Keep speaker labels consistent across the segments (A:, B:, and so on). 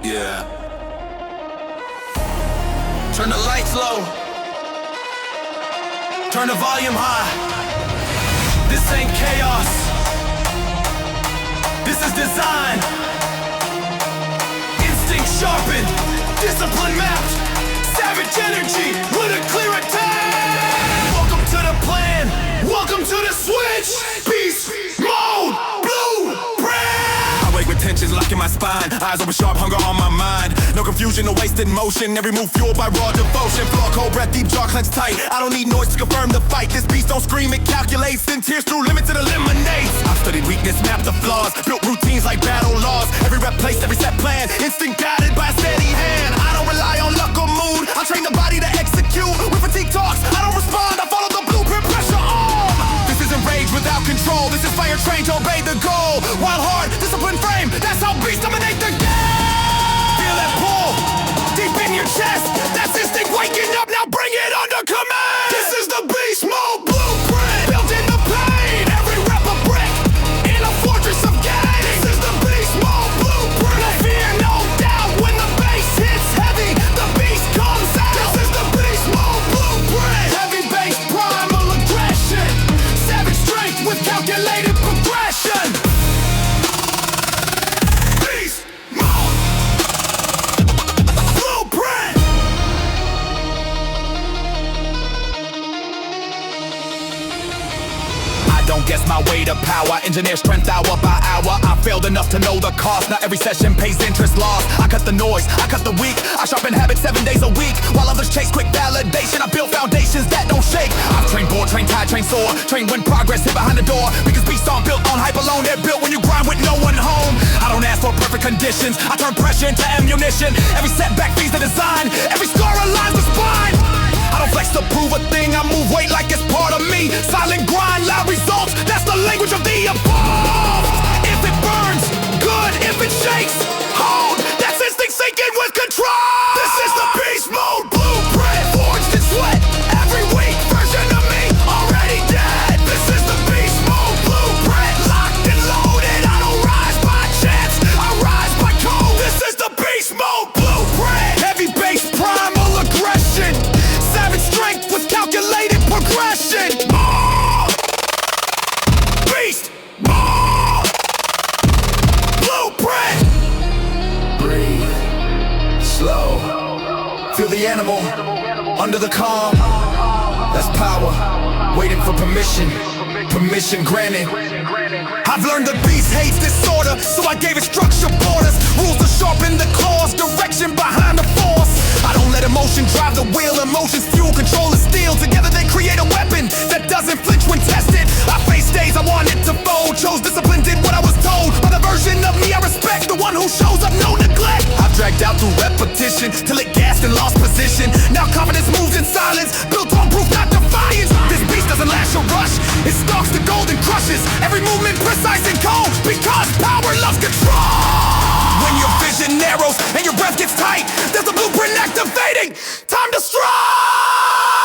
A: Yeah. Turn the lights low. Turn the volume high. This ain't chaos. This is design. Instinct sharpened. Discipline mapped. Savage energy with a clear attack. Welcome to the plan. Welcome to the switch. Beast mode. Tensions locking my spine, eyes open sharp, hunger on my mind. No confusion, no wasted motion, every move fueled by raw devotion. Floor cold breath, deep jaw clenched tight. I don't need noise to confirm the fight. This beast don't scream, it calculates. Then tears through limits, it eliminates. I've studied weakness, mapped the flaws, built routines like battle laws. Every rep placed, every set plan, instinct guided by a steady hand. I don't rely on luck or mood, I train the body to execute. When fatigue talks, I don't respond, I follow the blueprint, pressure on. This isn't rage without control, this is fire trained to obey the goal. Wild heart, disciplined frame, that's how beasts dominate the game. Feel that pull, deep in your chest, that's instinct waking up, now bring it under command. This is the beast mode blueprint, built in the pain, every rep a brick, in a fortress of gain. This is the beast mode blueprint, no fear, no doubt, when the bass hits heavy, the beast comes out. This is the beast mode blueprint, heavy bass, primal aggression, savage strength with calculated progression. Guess my way to power, engineer strength hour by hour. I failed enough to know the cost, not every session pays interest lost. I cut the noise, I cut the weak, I sharpen habits 7 days a week. While others chase quick validation, I build foundations that don't shake. I've trained board, trained tide, trained soar, trained when progress hit behind the door. Because beasts aren't built on hype alone, they're built when you grind with no one home. I don't ask for perfect conditions, I turn pressure into ammunition. Every setback feeds the design, every scar aligns the spine. I don't flex to prove a thing, I move weight like it's part of me. Silent grind, loud results, that's the language of the evolved. If it burns, good. If it shakes, hold. That's instinct sinking with control. This is the beast mode blueprint, forged in sweat. Every weak version of me already dead. This is the beast mode blueprint, locked and loaded. I don't rise by chance, I rise by code. This is the beast mode blueprint, heavy bass, primal aggression, savage strength with calculated progression. Beast mode blueprint. Breathe slow. Feel the animal under the calm. That's power. Waiting for permission. Permission granted. I've learned the beast hates disorder, so I gave it structure, borders, rules to sharpen the claws, direction behind the force. I don't let emotion drive the wheel, emotions fuel, control is steel. Together they create a weapon that doesn't flinch when tested. I faced days I wanted to fold, chose discipline, did what I was told. By the version of me I respect, the one who shows up, no neglect. I've dragged out through repetition, till it gassed and lost position. Now confidence moves in silence, built on proof, not defiance. This beast doesn't lash or rush, it stalks the gold and crushes. Every movement precise and cold, because power loves control. When your vision narrows and your breath gets tight, there's a blueprint activating. Time to strike.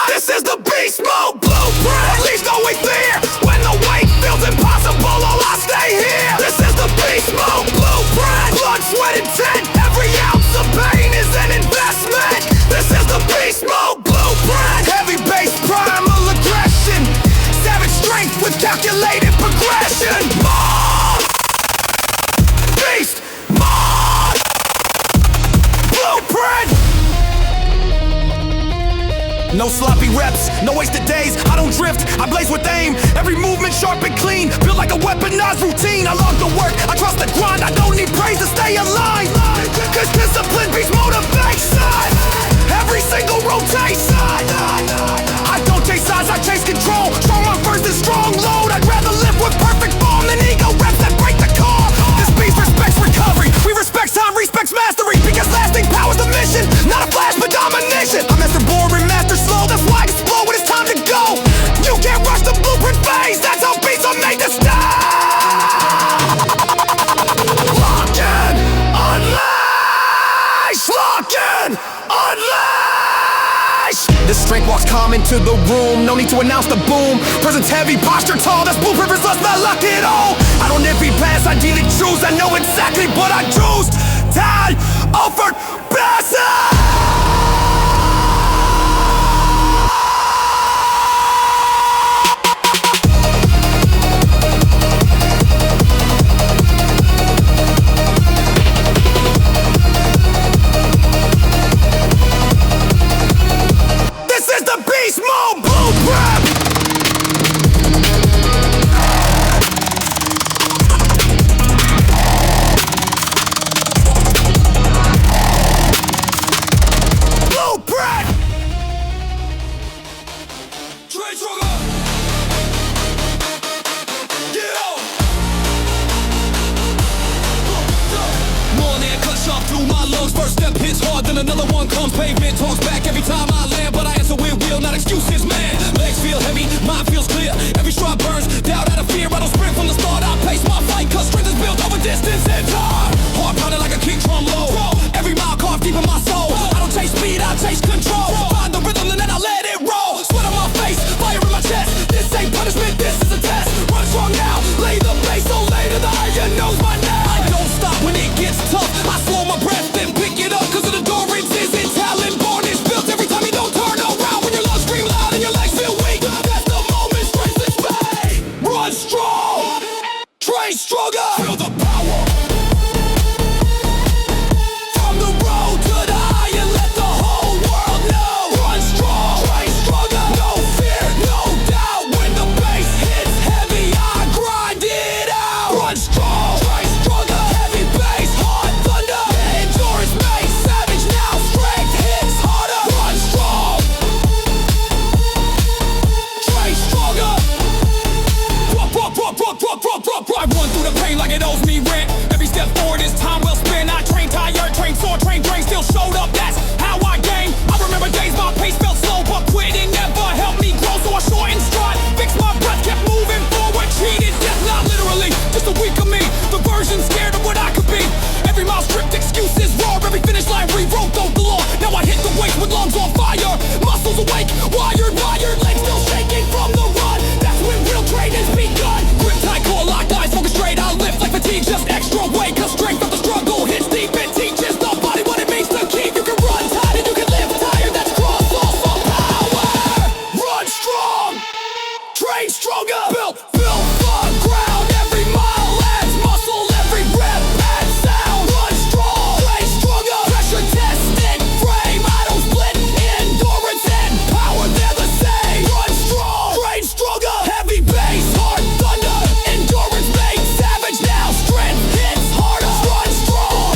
A: This is the beast mode blueprint. At least know it's there. When the weight feels impossible, oh, I stay here. This is the beast mode blueprint. Blood, sweat, and tent. Every ounce of pain is an investment. This is the beast mode blueprint. Heavy bass, primal aggression, savage strength with calculated progression. Beast mode blueprint. No sloppy reps, no wasted days, I don't drift, I blaze with aim. Every movement sharp and clean, built like a weaponized routine. I love the work, I trust the grind, I don't need praise to stay aligned. Cause discipline beats motivation, every single rotation. I don't chase size, I chase control. Strong run first and strong load. I'd rather live with perfect form than ego reps that break the core. This beast respects recovery, we respect time, respects mastery. Because lasting power's the mission, not a flash but domination. I master boring, master slow, that's why I explode when it's time to go. You can't rush the blueprint phase, that's how beats are made to stay. Lock in, unleash. Lock in, unleash. The strength walks calm into the room, no need to announce the boom. Presence heavy, posture tall, that's blueprint results, not luck at all. I don't envy pass, I deal it choose, I know exactly what I choose. Tide, all through my lungs. First step hits hard, then another one comes. Pavement talks back every time I land, but I answer with will, not excuses, man. Legs feel heavy, mind feels clear. Every stride burns, doubt out of fear. I don't sprint from the start, I pace my fight, cause strength is built over distance and time. Heart pounding like a kick drum low. Every mile carved deep in my soul. I don't chase speed, I chase control. Find the rhythm and then I let it roll. Sweat on my face, fire in my chest. This ain't punishment, this is a test. Run strong now, lay the base so later the higher knows my name. I don't stop when it gets tough. I slow my breath, then pick it up, cause of the endurance isn't talent. Born is built every time you don't turn around. When your lungs scream loud and your legs feel weak, that's the moment strength is paid. Run strong, train stronger, feel the power. From the road to the high and let the whole world know. Run strong, train stronger, no fear, no doubt. When the bass hits heavy, I grind it out. Run strong, train stronger, heavy bass, hard thunder. Endurance made savage, now strength hits harder. Run strong, train stronger. I run through the pain like it owes me rent. Every step forward is time well spent. I train tired, train sore, train drained, still showed up. That's how I gain. I remember days my pace felt slow, but quitting never helped me grow. So I shortened stride, fixed my breath, kept moving forward. Cheated death, not literally, just a week of me. The version scared of what I could be. Every mile stripped, excuses raw. Every finish line rewrote the law. Now I hit the weight with lungs on fire. Muscles awake, wired, legs still shaking from the run. That's when real training's begun. Grip tight, core locked, eyes focus straight. I lift like fatigue, just extra weight. Cause strength of the struggle hits deep and teaches the body what it means to keep. You can run tight and you can live tired. That's cross off for power. Run strong, train stronger. Built the ground. Every mile adds muscle, every rep adds sound. Run strong, train stronger. Pressure tested frame. I don't split endurance and power, they're the same. Run strong, train stronger. Heavy bass, hard thunder. Endurance made savage, now strength hits harder. Run strong,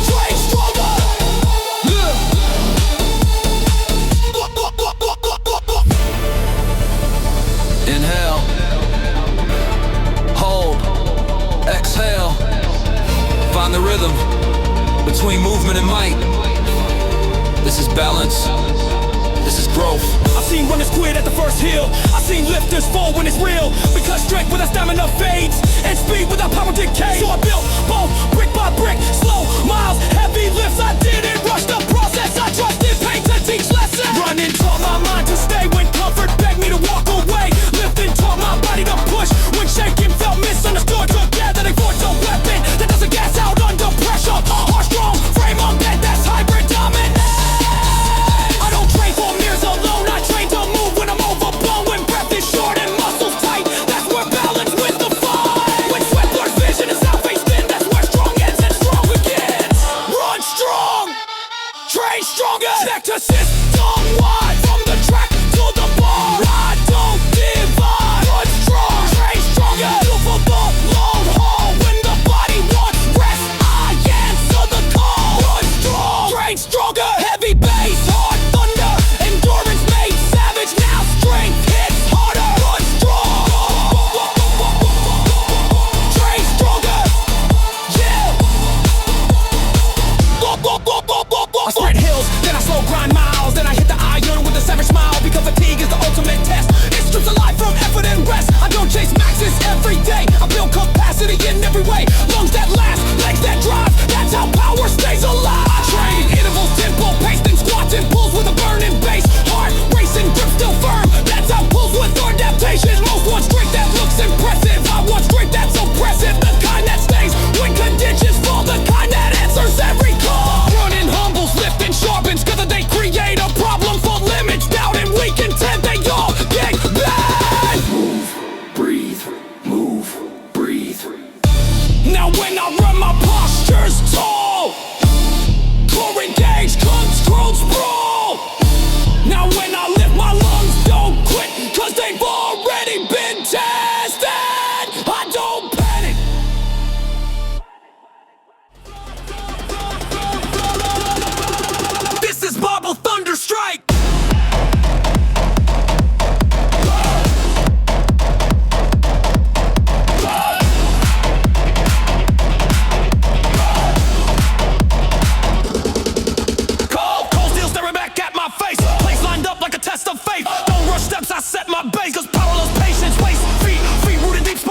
A: train stronger. Inhale, hold, exhale. Find the rhythm between movement and might. This is balance, this is growth. I've seen runners quit at the first hill. I've seen lifters fall when it's real. Because strength without stamina fades, and speed without power decays. So I built both brick by brick, slow miles, heavy lifts. I didn't rush the process, I trusted pain to teach lessons. Running taught my mind to stay when comfort begged me to walk away. Lifting taught my body to push when shaking felt misunderstood. Together they forged a weapon that doesn't gas out under pressure. Hard, strong frame on bed, that's hybrid dominance. I don't train for mirrors alone, I train to move when I'm overblown. When breath is short and muscles tight, that's where balance wins the fight. When sweat blurs vision and sound face thin, that's where strong ends and strong begins. Run strong, train stronger. Connect to system wide, from the track to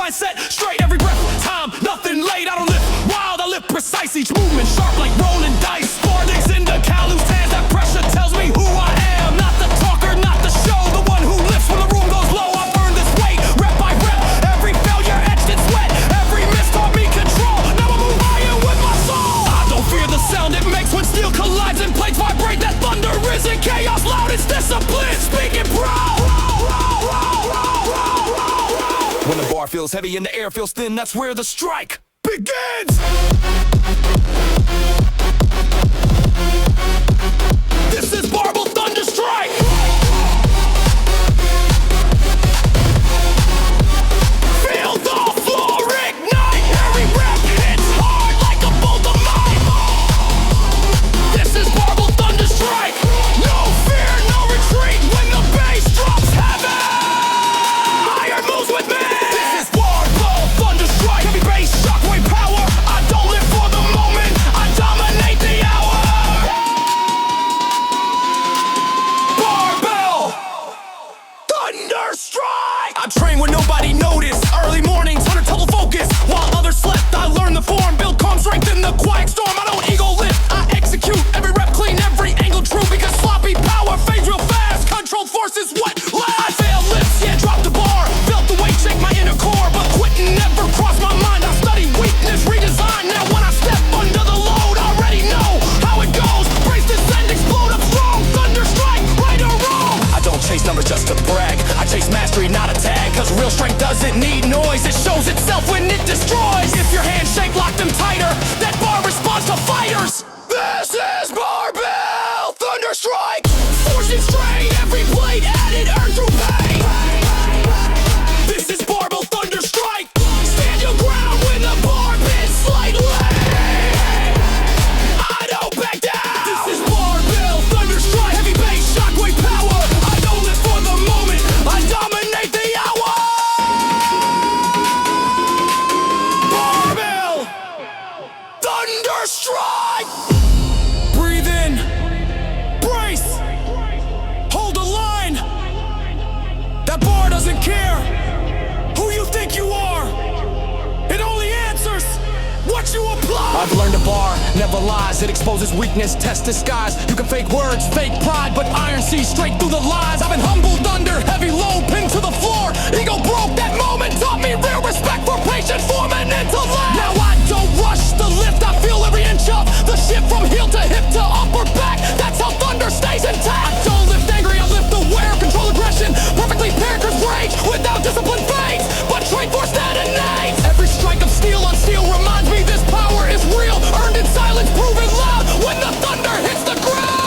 A: mindset straight every breath. Time, nothing late, I don't live wild, I live precise. Each movement sharp like rolling dice. Spartans in the callous hands, that pressure tells me who I am. Not the talker, not the show, the one who lifts when the room goes low. I've earned this weight, rep by rep. Every failure etched in sweat, every miss taught me control. Now I move higher with my soul. I don't fear the sound it makes when steel collides and plates vibrate. That thunder isn't chaos loud, it's discipline speaking proud. When the bar feels heavy and the air feels thin, that's where the strike begins. This is Barbell Thunder Strike. Feel the floor ignite. Every rep hits hard like a bolt of mine. This is Barbell Thunder Strike. No fear, no retreat when the bass drops heavy. Higher moves with me. This is Barbell Thunder Strike. Heavy bass, shockwave power. I don't live for the moment, I dominate the hour. Barbell Thunder Strike. I train when nobody noticed. Early mornings, 100 total focus. While others slept, I learned the form. Build calm strength in the quiet storm. I don't ego lift, I execute. Every rep clean, every angle true. Because sloppy power fades real fast. Controlled force is what lasts. I fail lifts, yeah, drop the bar. Felt the weight, shake my inner core. But quitting never crossed my mind. I study weakness, redesign. Now when I step under the load, I already know how it goes. Brace descend, explode up strong. Thunder strike, right or wrong. I don't chase numbers just to brag. I chase mastery, not a tag. Cause real strength doesn't need noise. It shows itself when it destroys. If your hands shake, lock them tighter. That bar responds to fighters. This is Barbell Thunder Strike. Force and strain, every blade added, earned through pain. This is Barbell Thunder Strike. Stand your ground when the bar bends slightly. I don't back down. This is Barbell Thunder Strike. Heavy bass, shockwave power. I don't live for the moment, I dominate the hour. Barbell Thunder Strike. Breathe in, brace, hold the line. That bar doesn't care who you think you are. It only answers what you apply. I've learned a bar never lies. It exposes weakness, tests disguise. You can fake words, fake pride, but iron sees straight through the lies. I've been humbled under heavy load, pinned to the floor. Ego broke, that moment taught me real respect for patient form and intellect. Now I don't rush the lift, I feel every inch of the shift from heel to hip to upper back. That's how thunder stays intact. I don't lift angry, I lift aware. Control aggression, perfectly paired, cause rage without discipline fades, but straight force detonates. Every strike of steel on steel reminds me this power is real. Earned in silence, proven loud when the thunder hits the ground.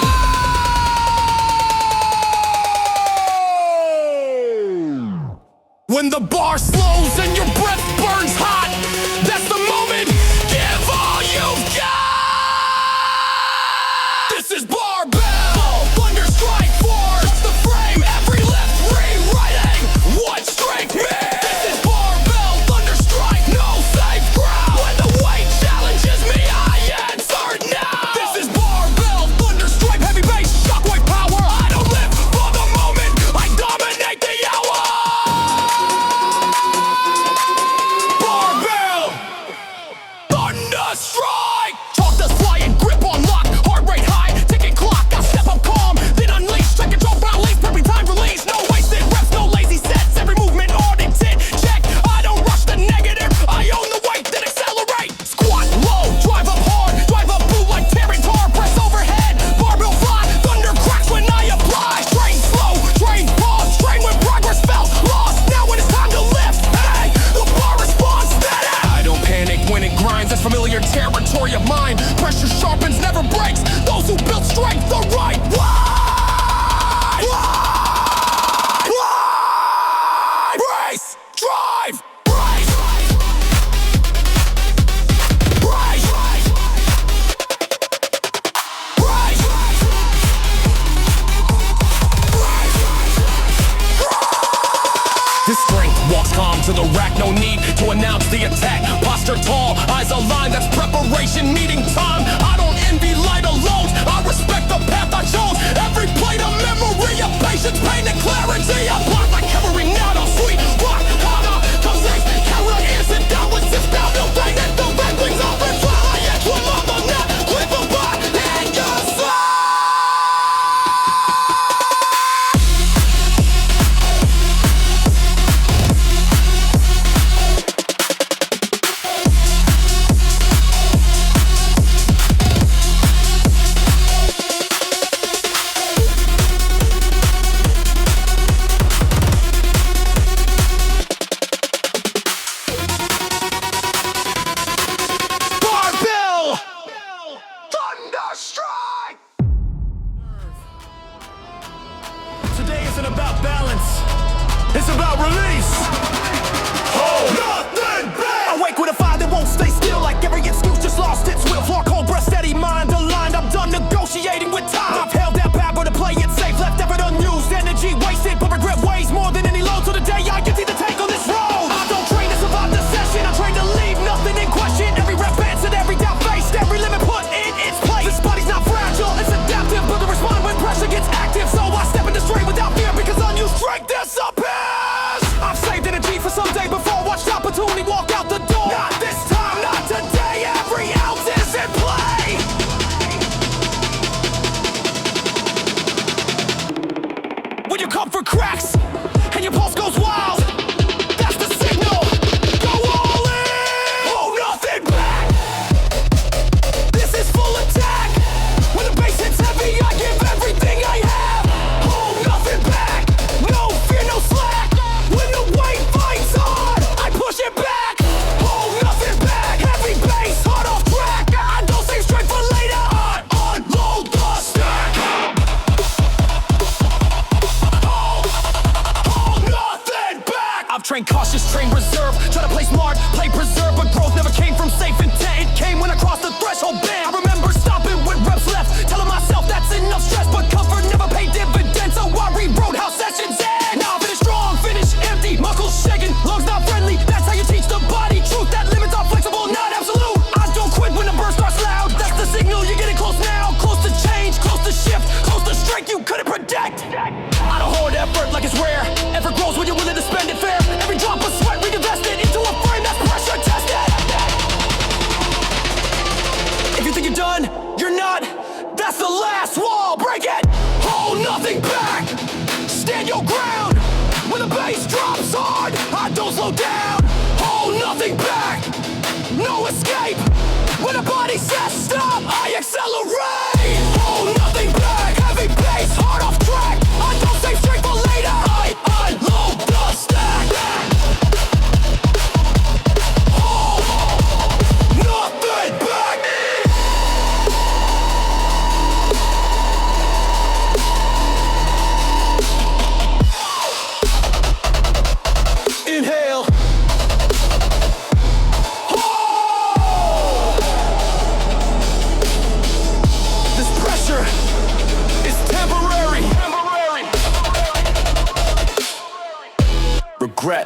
A: When the bar slows and your breath burns hot, that's the moment, give all you've got. This is Barbell Thunder Strike Force. Trust the frame, every left rewriting one strength me. This is Barbell Thunder Strike, no safe ground. When the weight challenges me, I answer now. This is Barbell Thunder Strike, heavy bass, shockwave power. I don't live for the moment, I dominate the hour. Barbell Thunder Strike. Talk the flying grip on lock, heart rate high, ticking clock. I step up calm, then unleash. Check control, brown lace, prepping time release. No wasted reps, no lazy sets. Every movement audited, check. I don't rush the negative, I own the weight, then accelerate. Squat low, drive up hard, drive up boot like tearing tar. Press overhead, barbell fly, thunder cracks when I apply. Train slow, train pause, train when progress felt lost. Now when it's time to lift, hey, the bar responds steady. I don't panic when it grinds, that's familiar territory of mine. Pressure sharpens, never breaks. Those who built strength the right way. Brace, drive, brace, brace, brace. This strength walks calm to the rack, no need to announce the attack. Posture tall, eyes aligned, that's preparation meeting time. I don't envy light alone, I respect the path I chose. Every plate of memory, of patience, pain, and clarity. I block like covering now, no sweet rock, hana, comes next, carry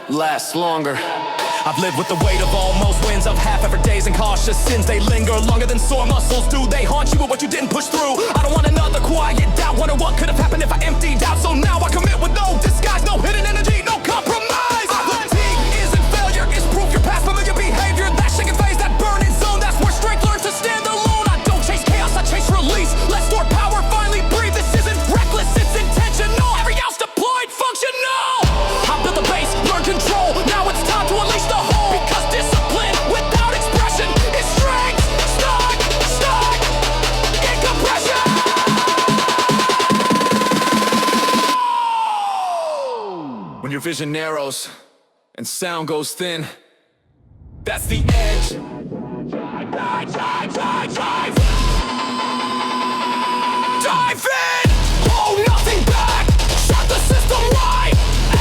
A: last longer.
B: I've lived with the weight of almost wins of half-effort days and cautious sins. They linger longer than sore muscles do. They haunt you with what you didn't push through. I don't want another quiet doubt. Wonder what could have happened if I emptied out. So now I commit with no disguise, no hidden energy, no compromise. Fatigue isn't failure, it's proof your past familiar behavior. That shaking phase, that burning zone, that's where strength learns to stand alone. I don't chase chaos, I chase release. Let's store power, finally breathe. This isn't reckless, it's intentional. Every ounce deployed, functional. I built the base, learn control. Now it's time to unleash the whole. Because discipline without expression is strength. Stuck in compression.
A: When your vision narrows and sound goes thin, that's the edge. Dive in! Hold nothing back! Shut the system right!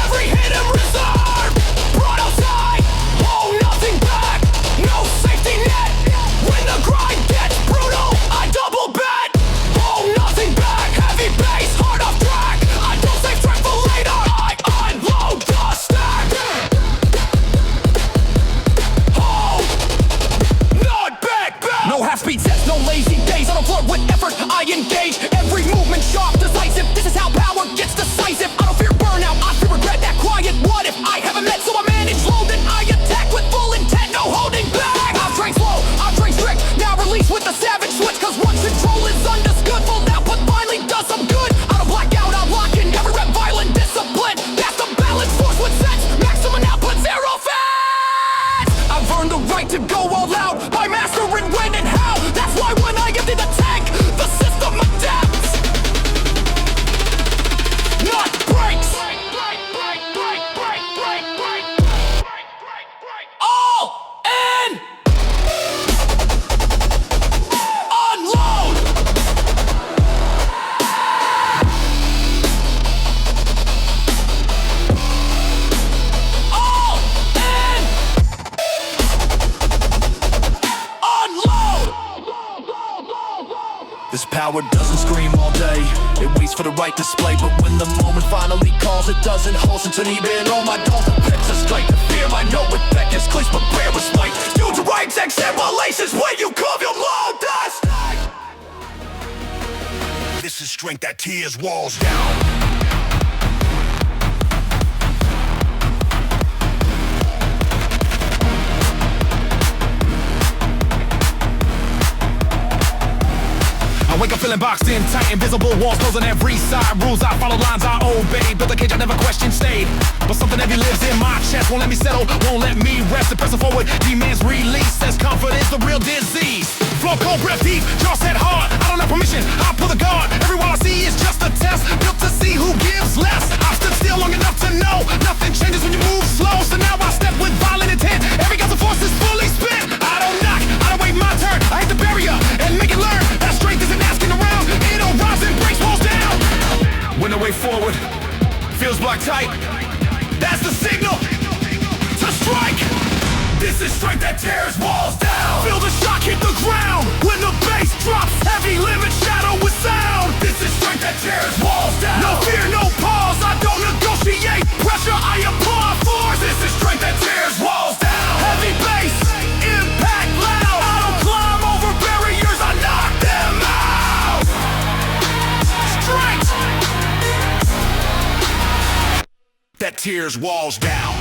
A: Every hit in reserve! Brought outside! Hold nothing back! No safety net! When the grind gets brutal, I double bet! Hold nothing back! Heavy bass, hard off track! I don't save track for later! I unload the stack! Hold! Not back!
B: No half-speed sets, no lazy days. I don't flirt with effort, I engage. Every movement sharp, decisive. This is how power gets decisive. I don't fear burnout, I fear regret. That quiet what if I haven't met. So I manage low, then I attack with full intent. No holding back. I've trained slow, I've trained strict. Now release with the savage switch. Cause once control is understood, full output finally does some good. I don't black out, I'm locking. Every rep violent discipline. That's the balance, force with sense. Maximum output, zero fat. I've earned the right to go all out by mastering when and how. That's why when I empty the tank, the system adapts. Not breaks. All in. Unload. All in. Unload.
A: This power doesn't scream all day. It waits for the right display. But when the moment finally calls, it doesn't hold to even on my dome. That's a strike to fear. I know it beckons cleats, but bear with might. Due to rights, examinations, when you come, you'll load dust. This is strength that tears walls down.
B: I wake up feeling boxed in tight, invisible walls closing every side. Rules I follow, lines I obey. Built a cage I never questioned, stayed. But something heavy lives in my chest, won't let me settle, won't let me rest. And pressing forward, demands release. Says comfort is the real disease. Flow cold, breath deep, jaw set hard. I don't have permission, I pull the guard. Every wall I see is just a test, built to see who gives less. I've stood still long enough to know nothing changes when you move slow. So now I step with violent intent. Every gust of force is fully spent. I don't knock, I don't wait my turn. I hit the barrier and make it learn. That strength isn't asking around, it'll rise and breaks walls down.
A: When the way forward feels blocked tight, that's the signal to strike. This is strength that tears walls down.
B: Feel the shock hit the ground when the bass drops. Heavy limit shadow with sound.
A: This is strength that tears walls down.
B: No fear, no pause. I don't negotiate pressure. I apply force.
A: This is strength that tears walls down.
B: Heavy bass, impact loud. I don't climb over barriers. I knock them out. Strength
A: that tears walls down.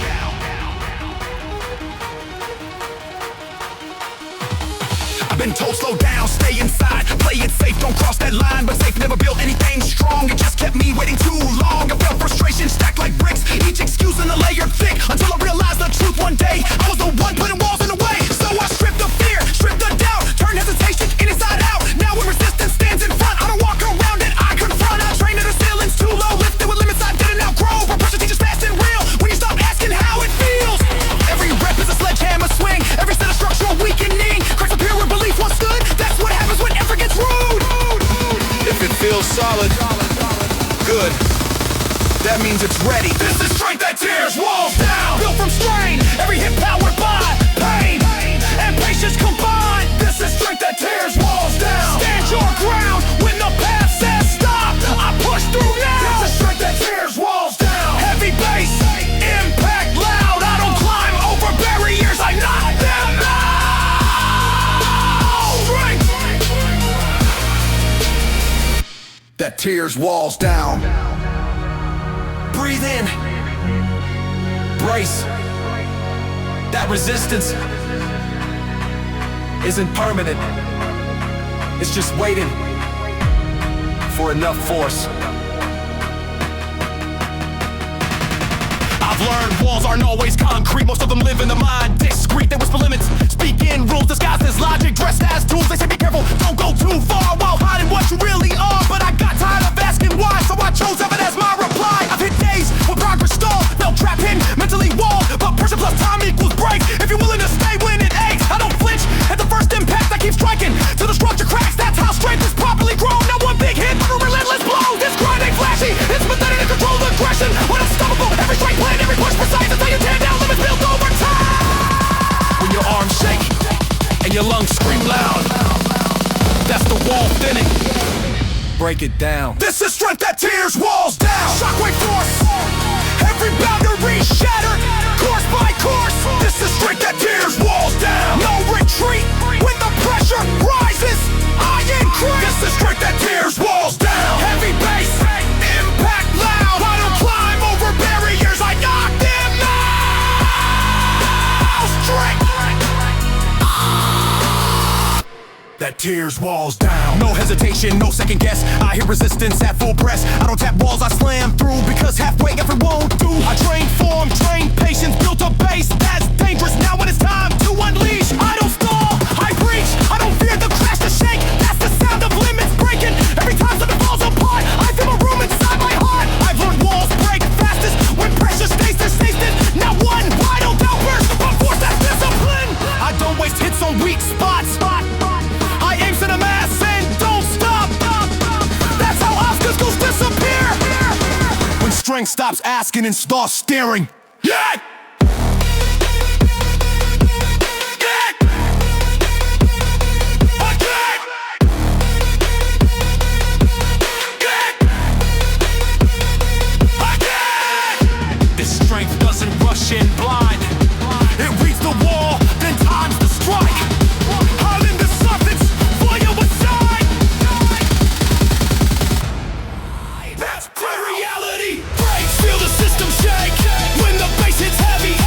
B: I've been told slow down, stay inside, play it safe, don't cross that line. But safe never built anything strong, it just kept me waiting too long. I felt frustration stacked like bricks, each excuse in a layer thick. Until I realized the truth one day, I was the one putting walls in the way. So I stripped the fear, stripped the doubt, turned hesitation inside out. Now when resistance stands in front, I don't walk around it, I confront. I train to the ceilings too low, lifted with limits I didn't outgrow. But pressure teaches fast and real, when you stop asking how it feels. Every rep is a sledgehammer swing, every set of structural weakening. Cracks appear where belief once stood, that's what happens when effort gets rude.
A: If it feels solid, good, that means it's ready.
B: This is strength that tears walls down. Built from strain, every hit powered by pain and patience combined. This is strength that tears walls down. Stand your ground when the path says stop. I push through now. This is strength that tears walls down. Heavy bass, impact loud.
A: that tears walls down.
B: Breathe in. Brace. That resistance isn't permanent. It's just waiting for enough force. I've learned walls aren't always concrete. Most of them live in the mind, discreet. They whisper limits, speak in rules, disguised as logic, dressed as tools. They say be careful, don't go too far while hiding what you really are. But I got tired of asking why, so I chose heaven as my reply. I've hit days when progress stalled, felt trapped in, mentally walled. But pressure plus time equals break. If you're willing to stay when it aches, I don't flinch at the first impact. I keep striking till the structure cracks. That's how strength is properly grown. Not one big hit, but a relentless blow. This grind ain't flashy, it's pathetic and controlled aggression. Unstoppable, every strike plan, every push precise. That's how you tear down limits built over time. When your arms shake and your lungs scream loud, that's the wall thinning. Break it down.
A: This is strength that tears walls down.
B: Shockwave force, every boundary shattered, course by course.
A: This is strength that tears walls down.
B: No retreat when the pressure rises. I increase.
A: This is strength that tears walls down.
B: Heavy bass, impact loud. I don't climb over barriers, I knock them out. Strength
A: that tears walls down.
B: no hesitation, no second guess. I hit resistance at full press. I don't tap walls, I slam through, because halfway effort won't do. I train form, train patience, built a base that's dangerous. Now when it's time to unleash, I don't stall, I reach. I don't fear the crash, the shake. That's the sound of limits breaking. Every time something falls apart, I feel a room inside my heart. I've learned walls break fastest when pressure stays tasted. Not one vital outburst, but force that's discipline. I don't waste hits on weak spots. I aim to the mass and don't stop. That's how obstacles disappear. When strength stops asking and starts staring. Yeah! This strength doesn't rush in blind. It reads the wall, then times the strike. I'm in the surface, fire aside. That's my reality. Breaks, feel the system shake. When the bass hits heavy,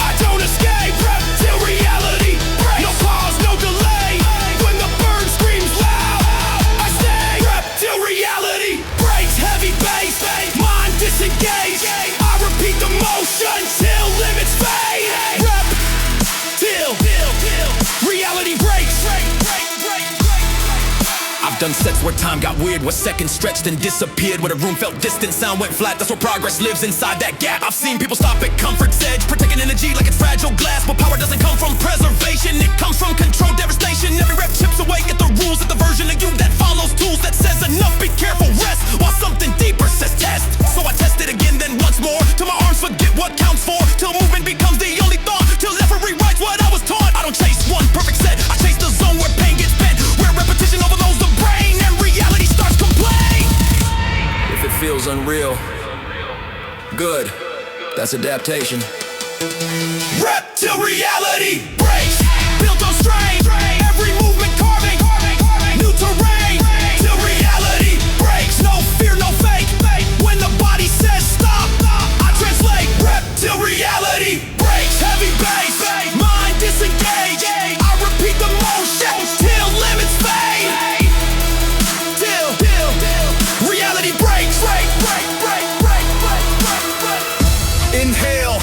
B: I don't escape. Rep till reality breaks. No pause, no delay. When the burn screams loud, I stay. Rep till reality breaks. Heavy bass, mind disengaged. I repeat the motion till limits fade. Rep till reality breaks. I've done sets where time got weird, where seconds stretched and disappeared, where the room felt distant, sound went flat. That's where progress lives, inside that gap. I've seen people stop at comfort's edge, protecting energy like it's fragile glass. But power doesn't come from preservation, it comes from controlled devastation. Every rep chips away at the rules of the version of you that follows tools that says enough, be careful, rest, while something deeper says test. So I test it again, then once more, till my arms forget what counts for, till movement becomes the only thought, till effort rewrites what I was taught. I don't chase one perfect set, I chase the zone where pain gets bent, where repetition overloads the brain and reality starts complaining. If it feels unreal, good, that's adaptation. Rep till reality breaks, built on strain, every movement carving, new terrain, till reality breaks. No fear, no fake, when the body says stop, I translate. Rep till reality breaks, heavy bass, mind disengaged. I repeat the motion till limits fade. Till reality breaks. Inhale,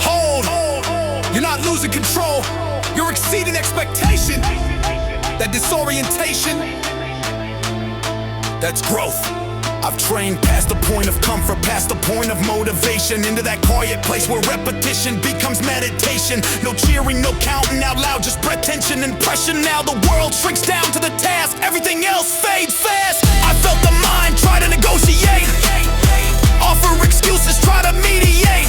B: hold. You're not losing control, you're exceeding expectation. That disorientation, that's growth. I've trained past the point of comfort, past the point of motivation, into that quiet place where repetition becomes meditation. No cheering, no counting out loud, just breath, tension, and pressure. Now the world shrinks down to the task, everything else fades fast. I felt the mind try to negotiate, offer excuses, try to mediate,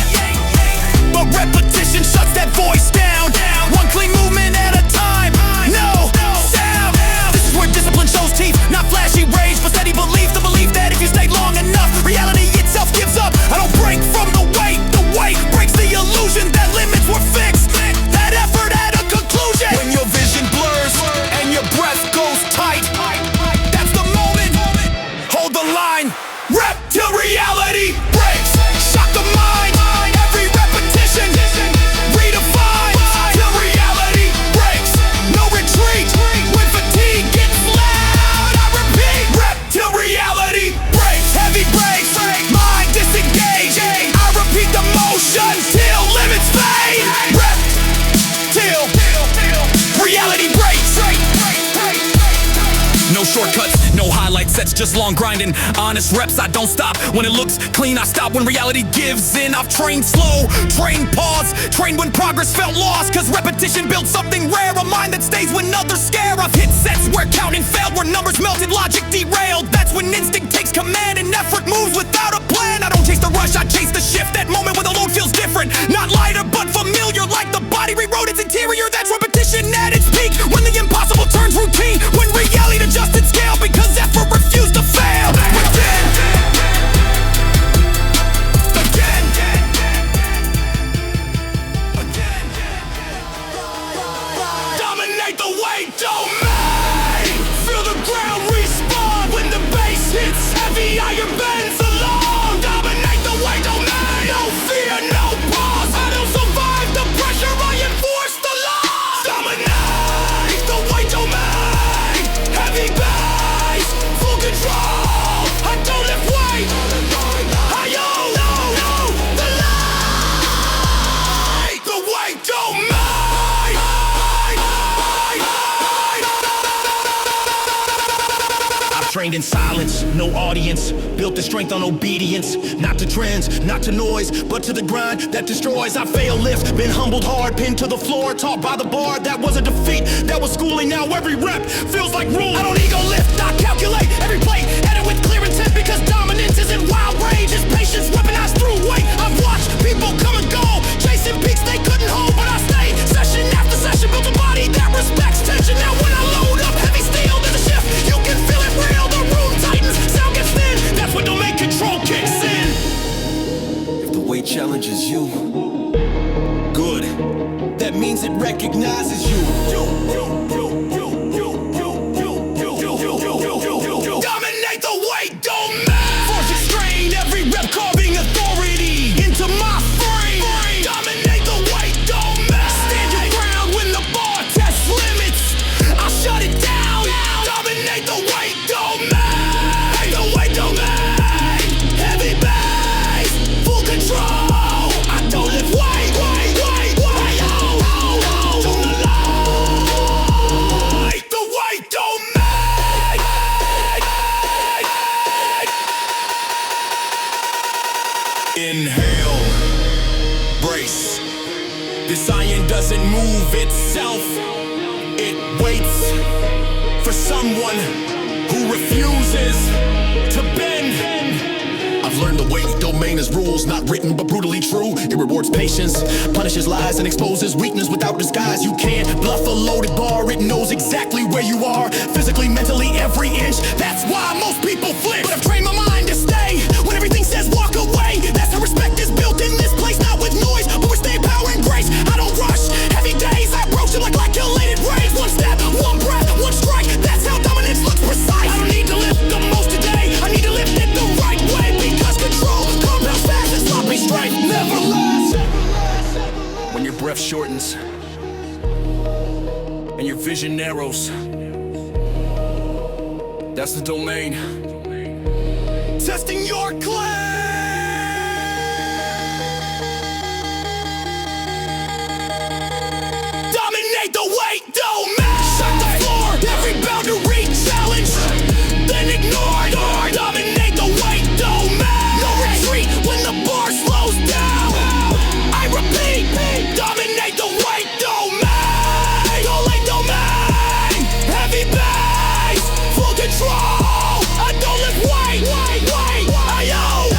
B: but repetition shuts that voice down. One clean movement at a time, no sound. This is where discipline shows teeth, not flashy rage, but steady belief. The belief that if you stay long enough, reality itself gives up. I don't break from the weight breaks the illusion that limits were fixed. That effort had a conclusion. When your vision blurs and your breath goes tight, that's the moment highlight sets, just long grinding. Honest reps, I don't stop. When it looks clean, I stop. When reality gives in, I've trained slow, trained pause, trained when progress felt lost. Cause repetition builds something rare, a mind that stays when others scare. I've hit sets where counting failed, where numbers melted, logic derailed. That's when instinct takes command and effort moves without a plan. I don't chase the rush, I chase the shift. That moment when the load feels different, not lighter but familiar, like the body rewrote its interior. That's repetition at its peak, when the impossible turns routine, when reality adjusts its scale because effort refused to fail. Dominate the weight domain. Feel the ground respond when the bass hits heavy. Iron bends along. Dominate the weight domain. No fear, no pause. I don't survive the pressure. I enforce the law. Dominate the weight domain. Heavy bass, full control. I don't lift weight. I own the light. The weight domain. Trained in silence, no audience. Built the strength on obedience. Not to trends, not to noise, but to the grind that destroys. I fail lift, been humbled hard, pinned to the floor, taught by the bar. That was a defeat, that was schooling. Now every rep feels like rule. I don't ego lift, I calculate every plate, edit with clear intent. Because dominance isn't wild rage, it's patience weaponized through weight. I've watched people come and go, chasing peaks they couldn't hold. But I stayed, session after session, built a body that respects tension. Now when I load up heavy steel, there's a shift, you can feel it real. The room tightens, sound gets thin. That's when domain control kicks in.
A: If the weight challenges you, good. That means it recognizes you.
B: Dominate the weight domain. Forcing strain, every rep carving authority into my frame. Dominate the weight domain. Stand your ground when the bar tests limits. I'll shut it down. Dominate the weight domain. The weight domain. Heavy bass, full control. I don't lift weight. The weight domain. Inhale, brace. This iron doesn't move itself. It waits for someone who refuses to bend. I've learned the weight domain is rules, not written but brutally true. It rewards patience, punishes lies, and exposes weakness without disguise. You can't bluff a loaded bar, it knows exactly where you are, physically, mentally, every inch. That's why most people flinch. But I've trained my mind to stay when everything says walk away. That's how respect is built in this place, not with noise, but with staying power and grace. I don't rush, heavy days, I approach them like calculated rays. One step, one breath, one strike, that's how dominance looks precise. I don't need to lift the most today, I need to lift it the right way. Because control compounds fast and sloppy strength never lasts. When your breath shortens and your vision narrows, that's the domain. Testing your claim. Dominate the weight domain. Shut the floor, every boundary challenge, then ignored. Dominate the weight domain. No retreat when the bar slows down. I repeat, dominate the weight domain. Domain, heavy bass, full control. I don't lift weight. I own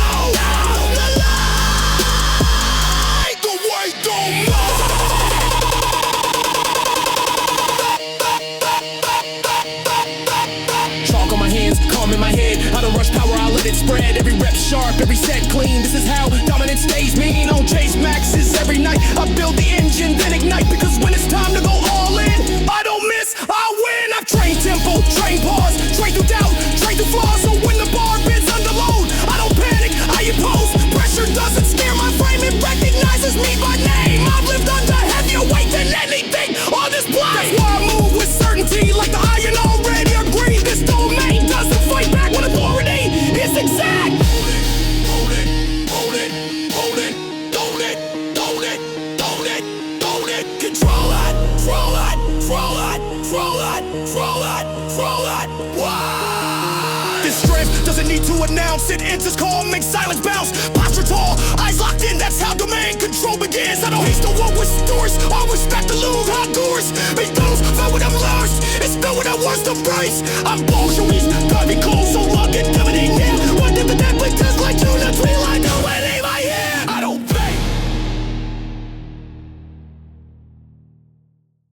B: doesn't need to announce it. Answers call, make silence bounce. Posture tall, eyes locked in, that's how domain control begins. I don't hate the war with stories, all respect the